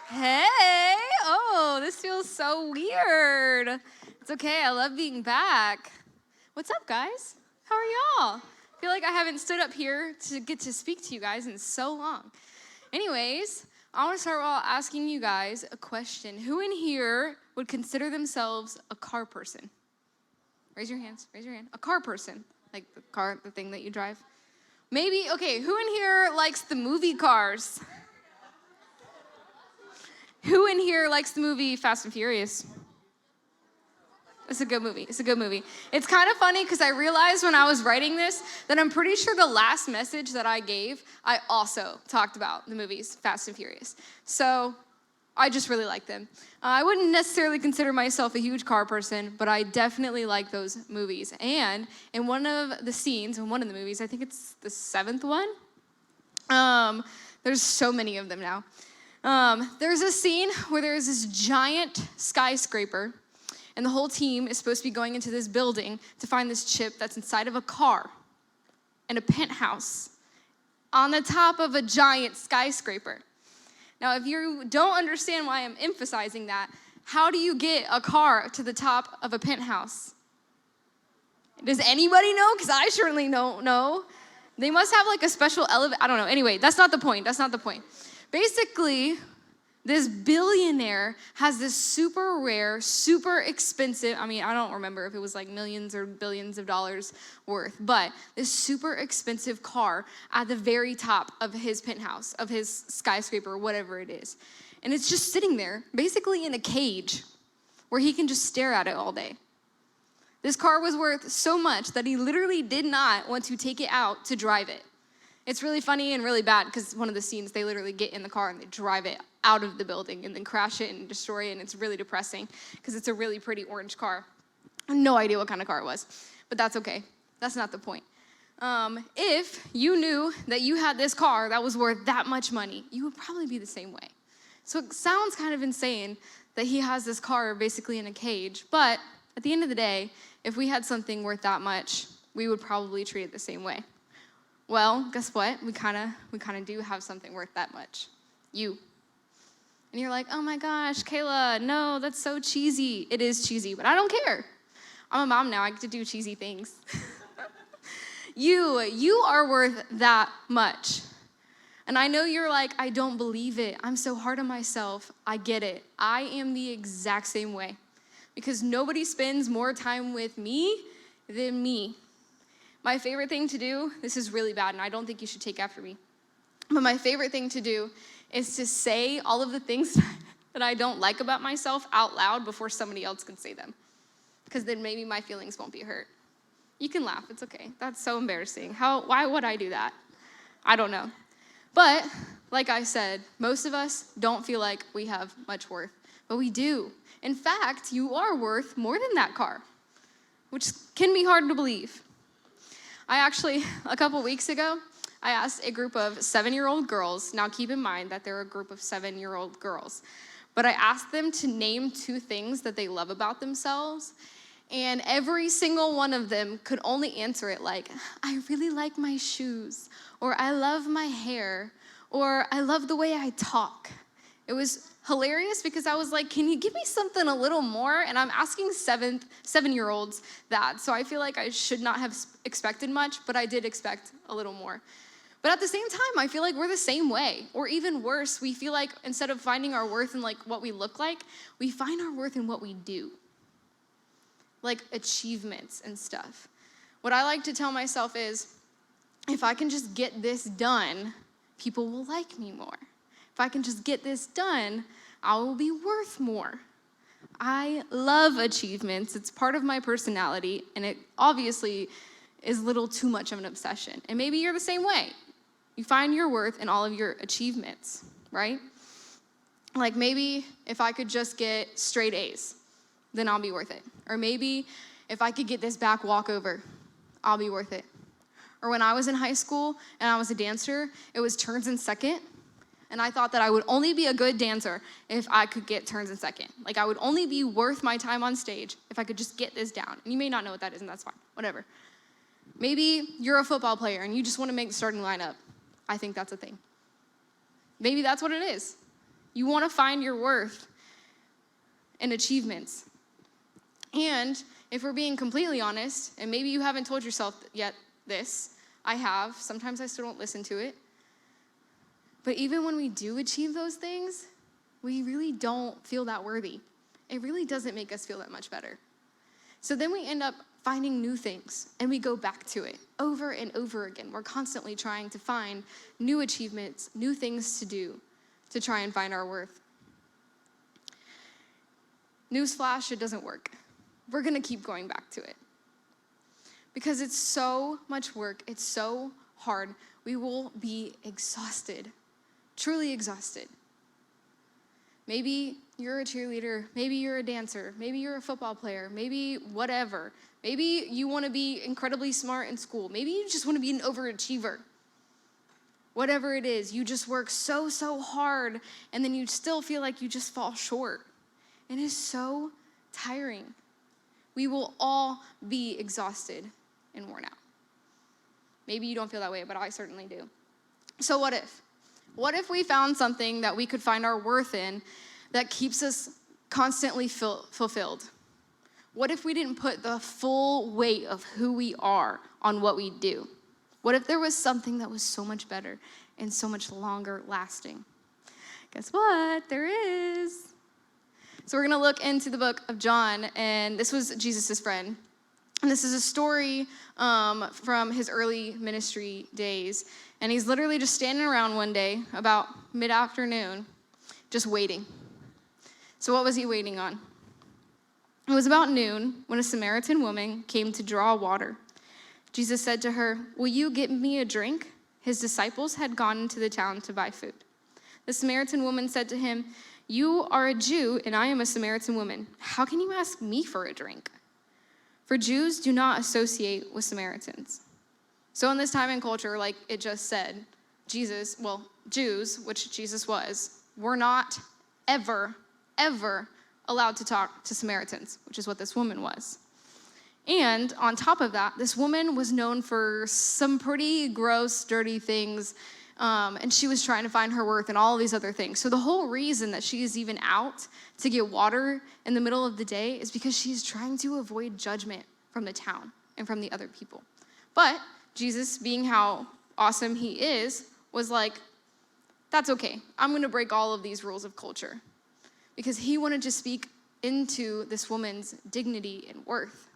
Hey! Oh, this feels so weird. It's okay, I love being back. What's up, guys? How are y'all? I feel like I haven't stood up here to get to speak to you guys in so long. Anyways, I want to start off asking you guys a question. Who in here would consider themselves a car person? Raise your hands, raise your hand. A car person, like the car, the thing that you drive. Maybe, okay, who in here likes the movie Cars? Who in here likes the movie Fast and Furious? It's a good movie. It's a good movie. It's kind of funny because I realized when I was writing this that I'm pretty sure the last message that I gave, I also talked about the movies Fast and Furious. So I just really like them. I wouldn't necessarily consider myself a huge car person, but I definitely like those movies. And in one of the scenes, in one of the movies, I think it's the 7th one, there's so many of them now. There's a scene where there's this giant skyscraper, and the whole team is supposed to be going into this building to find this chip that's inside of a car in a penthouse on the top of a giant skyscraper. Now, if you don't understand why I'm emphasizing that, how do you get a car to the top of a penthouse? Does anybody know? Because I certainly don't know. They must have like a special elevator. I don't know. Anyway, that's not the point. That's not the point. Basically, this billionaire has this super rare, super expensive, I don't remember if it was like millions or billions of dollars worth, but this super expensive car at the very top of his penthouse, of his skyscraper, whatever it is. And it's just sitting there, basically in a cage, where he can just stare at it all day. This car was worth so much that he literally did not want to take it out to drive it. It's really funny and really bad because one of the scenes, they literally get in the car and they drive it out of the building and then crash it and destroy it, and it's really depressing because it's a really pretty orange car. I have no idea what kind of car it was, but that's okay. That's not the point. If you knew that you had this car that was worth that much money, you would probably be the same way. So it sounds kind of insane that he has this car basically in a cage, but at the end of the day, if we had something worth that much, we would probably treat it the same way. Well, guess what? We kind of do have something worth that much. You. And you're like, oh my gosh, Kaela, no, that's so cheesy. It is cheesy, but I don't care. I'm a mom now. I get to do cheesy things. You are worth that much. And I know you're like, I don't believe it. I'm so hard on myself. I get it. I am the exact same way. Because nobody spends more time with me than me. My favorite thing to do, this is really bad, and I don't think you should take after me, but my favorite thing to do is to say all of the things that I don't like about myself out loud before somebody else can say them, because then maybe my feelings won't be hurt. You can laugh, it's okay. That's so embarrassing. Why would I do that? I don't know. But like I said, most of us don't feel like we have much worth, but we do. In fact, you are worth more than that car, which can be hard to believe. A couple weeks ago, I asked a group of 7-year-old girls, now keep in mind that they're a group of 7-year-old girls, but I asked them to name 2 things that they love about themselves, and every single one of them could only answer it like, I really like my shoes, or I love my hair, or I love the way I talk. It was hilarious because I was like, can you give me something a little more? And I'm asking 7-year-olds that, so I feel like I should not have expected much, but I did expect a little more. But at the same time, I feel like we're the same way, or even worse, we feel like instead of finding our worth in like what we look like, we find our worth in what we do, like achievements and stuff. What I like to tell myself is, if I can just get this done, people will like me more. If I can just get this done, I will be worth more. I love achievements. It's part of my personality, and it obviously is a little too much of an obsession. And maybe you're the same way. You find your worth in all of your achievements, right? Like maybe if I could just get straight A's, then I'll be worth it. Or maybe if I could get this back walkover, I'll be worth it. Or when I was in high school and I was a dancer, it was turns in second. And I thought that I would only be a good dancer if I could get turns in second. Like I would only be worth my time on stage if I could just get this down. And you may not know what that is, and that's fine, whatever. Maybe you're a football player and you just want to make the starting lineup. I think that's a thing. Maybe that's what it is. You want to find your worth in achievements. And if we're being completely honest, and maybe you haven't told yourself yet this, I have. Sometimes I still don't listen to it. But even when we do achieve those things, we really don't feel that worthy. It really doesn't make us feel that much better. So then we end up finding new things, and we go back to it over and over again. We're constantly trying to find new achievements, new things to do to try and find our worth. Newsflash, it doesn't work. We're going to keep going back to it. Because it's so much work, it's so hard, we will be exhausted, truly exhausted. Maybe you're a cheerleader, maybe you're a dancer, maybe you're a football player, maybe whatever. Maybe you want to be incredibly smart in school. Maybe you just want to be an overachiever. Whatever it is, you just work so hard, and then you still feel like you just fall short. And it is so tiring. We will all be exhausted and worn out. Maybe you don't feel that way, but I certainly do. So what if? What if we found something that we could find our worth in that keeps us constantly fulfilled? What if we didn't put the full weight of who we are on what we do? What if there was something that was so much better and so much longer lasting? Guess what? There is. So we're going to look into the book of John, and this was Jesus' friend. And this is a story from his early ministry days. And he's literally just standing around one day, about mid-afternoon, just waiting. So what was he waiting on? It was about noon when a Samaritan woman came to draw water. Jesus said to her, "Will you get me a drink?" His disciples had gone into the town to buy food. The Samaritan woman said to him, "You are a Jew, and I am a Samaritan woman. How can you ask me for a drink?" For Jews do not associate with Samaritans. So in this time and culture, like it just said, Jews, which Jesus was, were not ever allowed to talk to Samaritans, which is what this woman was. And on top of that, this woman was known for some pretty gross, dirty things, and she was trying to find her worth and all of these other things. So the whole reason that she is even out to get water in the middle of the day is because she's trying to avoid judgment from the town and from the other people. But Jesus, being how awesome he is, was like, that's okay. I'm going to break all of these rules of culture. Because he wanted to speak into this woman's dignity and worth.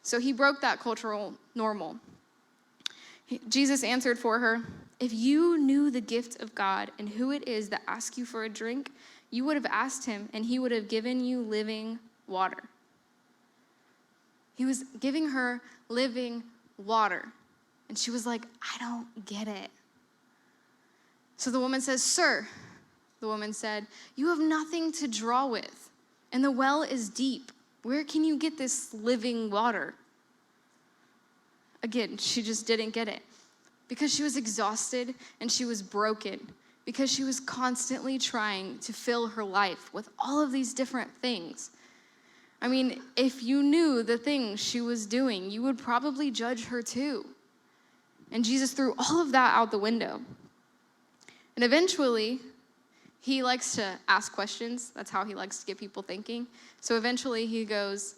So he broke that cultural normal. Jesus answered for her, "If you knew the gift of God and who it is that asks you for a drink, you would have asked him, and he would have given you living water." He was giving her living water. And she was like, "I don't get it." So the woman says, "Sir," the woman said, "you have nothing to draw with, and the well is deep. Where can you get this living water?" Again, she just didn't get it. Because she was exhausted and she was broken. Because she was constantly trying to fill her life with all of these different things. I mean, if you knew the things she was doing, you would probably judge her too. And Jesus threw all of that out the window. And eventually, he likes to ask questions. That's how he likes to get people thinking. So eventually he goes,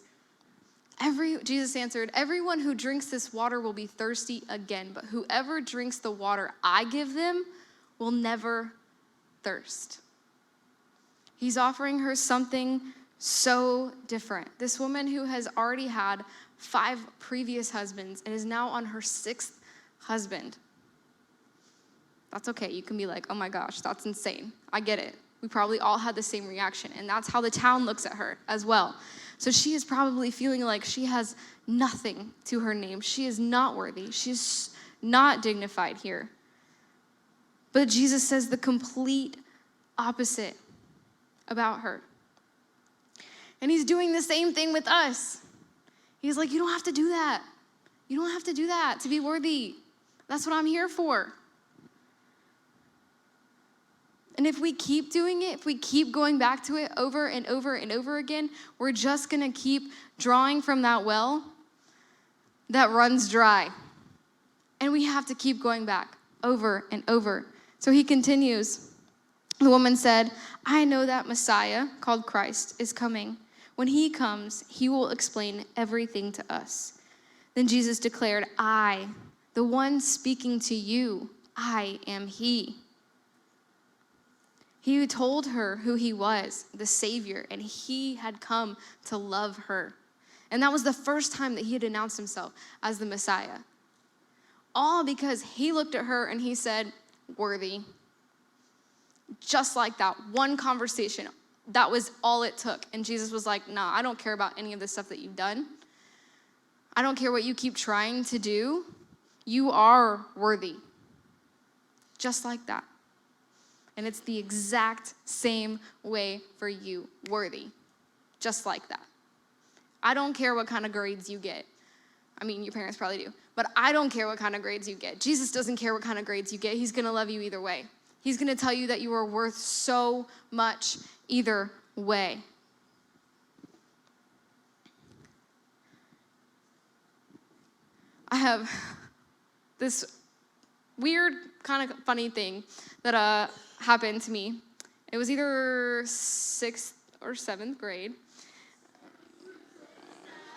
Jesus answered, "Everyone who drinks this water will be thirsty again, but whoever drinks the water I give them will never thirst." He's offering her something so different. This woman who has already had 5 previous husbands and is now on her 6th husband. That's okay. You can be like, "Oh my gosh, that's insane." I get it. We probably all had the same reaction, and that's how the town looks at her as well. So she is probably feeling like she has nothing to her name. She is not worthy. She's not dignified here. But Jesus says the complete opposite about her. And he's doing the same thing with us. He's like, "You don't have to do that. You don't have to do that to be worthy. That's what I'm here for." And if we keep doing it, if we keep going back to it over and over and over again, we're just going to keep drawing from that well that runs dry. And we have to keep going back over and over. So he continues. The woman said, I know that Messiah, called Christ, is coming. When he comes, he will explain everything to us. Then Jesus declared, I, the one speaking to you, I am he. He told her who he was, the Savior, and he had come to love her. And that was the first time that he had announced himself as the Messiah. All because he looked at her and he said, worthy. Just like that, one conversation, that was all it took. And Jesus was like, nah, I don't care about any of the stuff that you've done. I don't care what you keep trying to do. You are worthy. Just like that. And it's the exact same way for you, worthy. Just like that. I don't care what kind of grades you get. I mean, your parents probably do. But I don't care what kind of grades you get. Jesus doesn't care what kind of grades you get. He's going to love you either way. He's going to tell you that you are worth so much either way. I have this weird, kind of funny thing that happened to me. It was either 6th or 7th grade.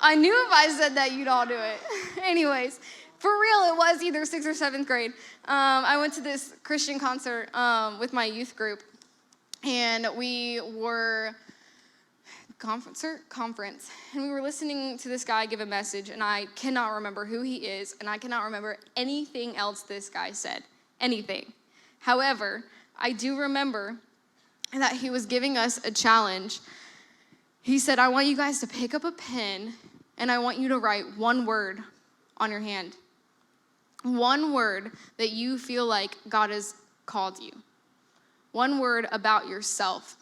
I knew if I said that, you'd all do it. Anyways, for real, it was either 6th or 7th grade. I went to this Christian concert with my youth group, and we were conference, and we were listening to this guy give a message, and I cannot remember who he is, and I cannot remember anything else this guy said, anything. However, I do remember that he was giving us a challenge. He said, I want you guys to pick up a pen, and I want you to write one word on your hand. One word that you feel like God has called you. One word about yourself.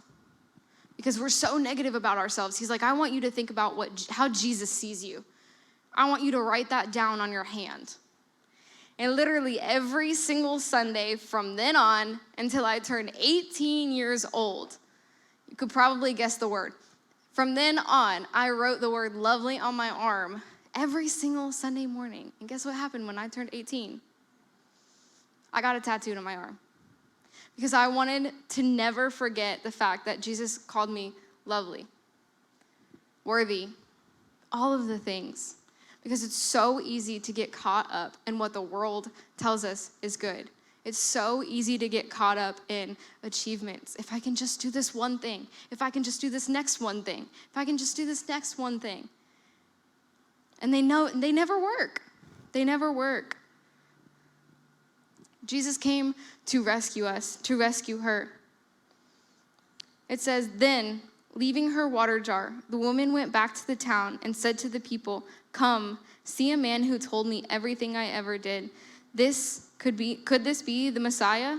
Because we're so negative about ourselves. He's like, I want you to think about how Jesus sees you. I want you to write that down on your hand. And literally every single Sunday from then on until I turned 18 years old, you could probably guess the word. From then on, I wrote the word lovely on my arm every single Sunday morning. And guess what happened when I turned 18? I got a tattoo on my arm. Because I wanted to never forget the fact that Jesus called me lovely, worthy, all of the things. Because it's so easy to get caught up in what the world tells us is good. It's so easy to get caught up in achievements. If I can just do this one thing, if I can just do this next one thing, if I can just do this next one thing. And they never work. They never work. Jesus came to rescue us, to rescue her. It says, then, leaving her water jar, the woman went back to the town and said to the people, come, see a man who told me everything I ever did. Could this be the Messiah?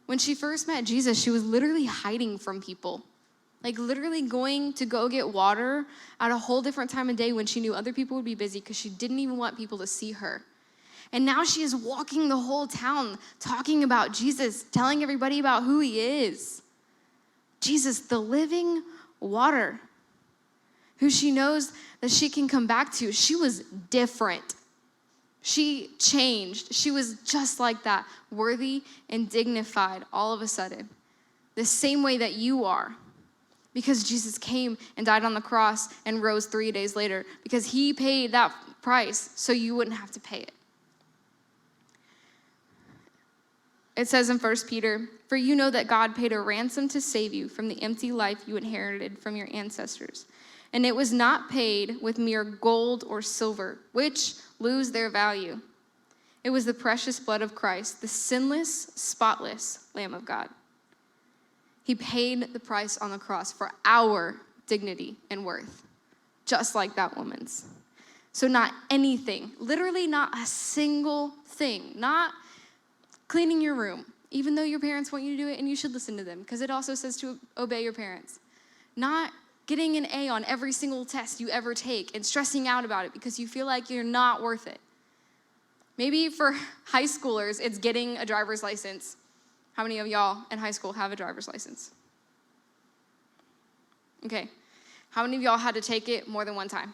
When she first met Jesus, she was literally hiding from people. Like literally going to go get water at a whole different time of day when she knew other people would be busy because she didn't even want people to see her. And now she is walking the whole town talking about Jesus, telling everybody about who he is. Jesus, the living water, who she knows that she can come back to. She was different. She changed. She was just like that, worthy and dignified all of a sudden. The same way that you are. Because Jesus came and died on the cross and rose 3 days later. Because he paid that price so you wouldn't have to pay it. It says in 1 Peter, for you know that God paid a ransom to save you from the empty life you inherited from your ancestors. And it was not paid with mere gold or silver, which lose their value. It was the precious blood of Christ, the sinless, spotless Lamb of God. He paid the price on the cross for our dignity and worth, just like that woman's. So not anything, literally not a single thing, not cleaning your room, even though your parents want you to do it and you should listen to them, because it also says to obey your parents. Not getting an A on every single test you ever take and stressing out about it because you feel like you're not worth it. Maybe for high schoolers, it's getting a driver's license. How many of y'all in high school have a driver's license? Okay. How many of y'all had to take it more than one time?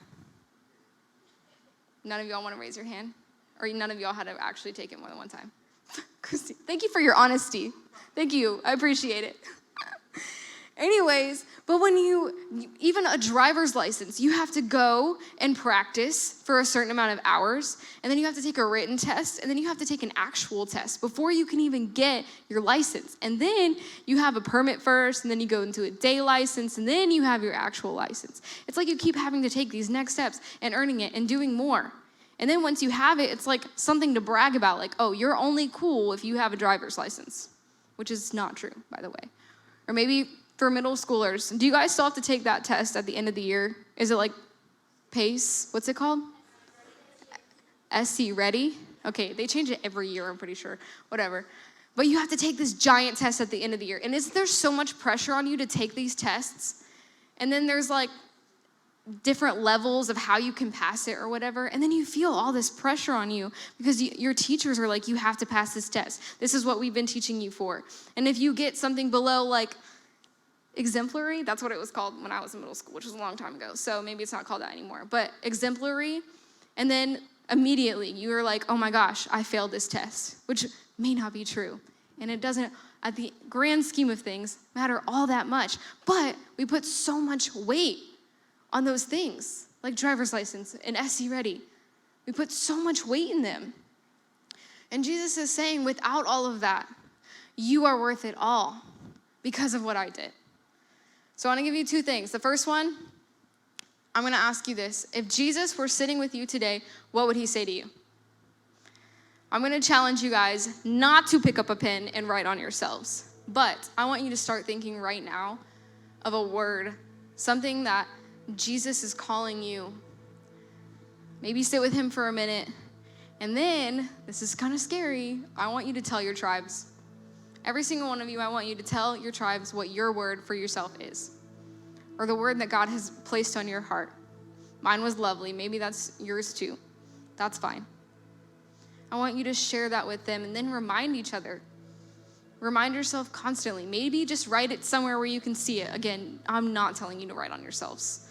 None of y'all want to raise your hand? Or none of y'all had to actually take it more than one time? Christy, thank you for your honesty. Thank you. I appreciate it. Anyways, but when even a driver's license, you have to go and practice for a certain amount of hours, and then you have to take a written test, and then you have to take an actual test before you can even get your license. And then you have a permit first, and then you go into a day license, and then you have your actual license. It's like you keep having to take these next steps and earning it and doing more. And then once you have it, it's like something to brag about, like, oh, you're only cool if you have a driver's license, which is not true, by the way. Or maybe for middle schoolers, do you guys still have to take that test at the end of the year? Is it like PACE? What's it called? SC Ready? Okay, they change it every year, I'm pretty sure. Whatever. But you have to take this giant test at the end of the year. And isn't there so much pressure on you to take these tests? And then there's like different levels of how you can pass it or whatever. And then you feel all this pressure on you because your teachers are like, you have to pass this test. This is what we've been teaching you for. And if you get something below like exemplary, that's what it was called when I was in middle school, which was a long time ago. So maybe it's not called that anymore. But exemplary, and then immediately you were like, oh my gosh, I failed this test, which may not be true. And it doesn't, at the grand scheme of things, matter all that much. But we put so much weight on those things, like driver's license and SC Ready. We put so much weight in them. And Jesus is saying, without all of that, you are worth it all because of what I did. So I want to give you two things. The first one, I'm going to ask you this. If Jesus were sitting with you today, what would he say to you? I'm going to challenge you guys not to pick up a pen and write on yourselves. But I want you to start thinking right now of a word, something that Jesus is calling you. Maybe sit with him for a minute. And then, this is kind of scary, I want you to tell your tribes. Every single one of you, I want you to tell your tribes what your word for yourself is, or the word that God has placed on your heart. Mine was lovely. Maybe that's yours too. That's fine. I want you to share that with them and then remind each other. Remind yourself constantly. Maybe just write it somewhere where you can see it. Again, I'm not telling you to write on yourselves.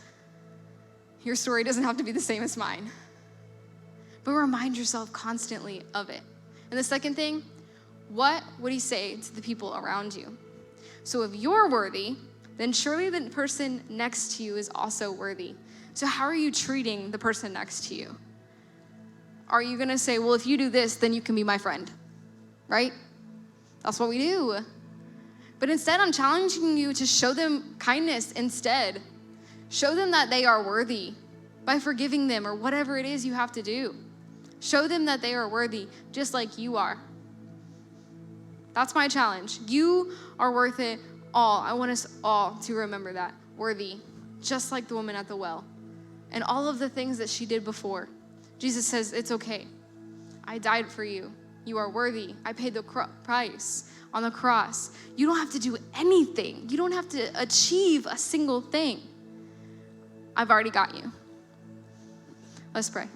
Your story doesn't have to be the same as mine. But remind yourself constantly of it. And the second thing, what would he say to the people around you? So if you're worthy, then surely the person next to you is also worthy. So how are you treating the person next to you? Are you going to say, well, if you do this, then you can be my friend, right? That's what we do. But instead, I'm challenging you to show them kindness instead. Show them that they are worthy by forgiving them or whatever it is you have to do. Show them that they are worthy just like you are. That's my challenge. You are worth it all. I want us all to remember that. Worthy, just like the woman at the well. And all of the things that she did before. Jesus says, it's okay. I died for you. You are worthy. I paid the price on the cross. You don't have to do anything. You don't have to achieve a single thing. I've already got you. Let's pray.